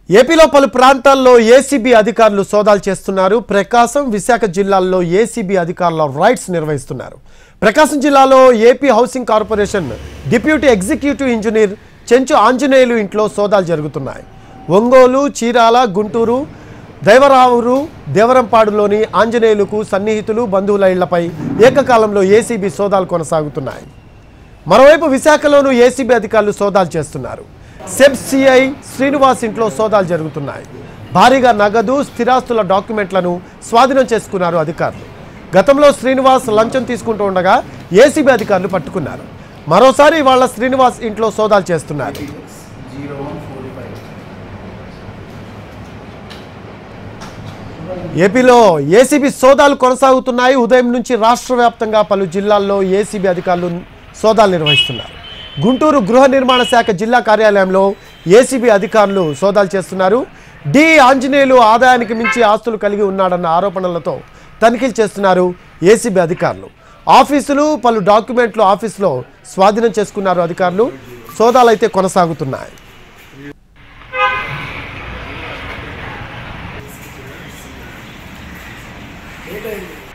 ఏపీలో పలు ప్రాంతాల్లో ఏసీబీ అధికారులు సోదాలు చేస్తున్నారు. ప్రకాశం, విశాఖ జిల్లాల్లో ఏసీబీ అధికారుల రైడ్స్ నిర్వహిస్తున్నారు. ప్రకాశం జిల్లాలో AP housing corporation deputy executive engineer Chenchu Anjaneyulu ఇంట్లో సోదాలు జరుగుతున్నాయి. ఒంగోలు, చీరాల, గుంటూరు, దైవరావురు, దేవరంపాడులోని ఆంజనేయులకు సన్నిహితులు, బంధువుల ఇళ్లపై ఏకకాలంలో ఏసీబీ సోదాలు కొనసాగుతున్నాయి. మరోవైపు విశాఖలోనూ ఏసీబీ అధికారులు సోదాలు చేస్తున్నారు. సెబ్ సిఐ శ్రీనివాస్ ఇంట్లో సోదాలు జరుగుతున్నాయి. భారీగా నగదు, స్థిరాస్తుల డాక్యుమెంట్లను స్వాధీనం చేసుకున్నారు అధికారులు. గతంలో శ్రీనివాస్ లంచం తీసుకుంటూ ఉండగా ఏసీబీ అధికారులు పట్టుకున్నారు. మరోసారి ఇవాళ శ్రీనివాస్ ఇంట్లో సోదాలు చేస్తున్నారు. ఏపీలో ఏసీబీ సోదాలు కొనసాగుతున్నాయి. ఉదయం నుంచి రాష్ట్ర వ్యాప్తంగా పలు జిల్లాల్లో ఏసీబీ అధికారులు సోదాలు నిర్వహిస్తున్నారు. గుంటూరు గృహ నిర్మాణ శాఖ జిల్లా కార్యాలయంలో ఏసీబీ అధికారులు సోదాలు చేస్తున్నారు. డి ఆంజనేయులు ఆదాయానికి మించి ఆస్తులు కలిగి ఉన్నాడన్న ఆరోపణలతో తనిఖీలు చేస్తున్నారు ఏసీబీ అధికారులు. ఆఫీసులు, పలు డాక్యుమెంట్లు ఆఫీసులో స్వాధీనం చేసుకున్నారు అధికారులు. సోదాలు అయితే కొనసాగుతున్నాయి. ఏంటండి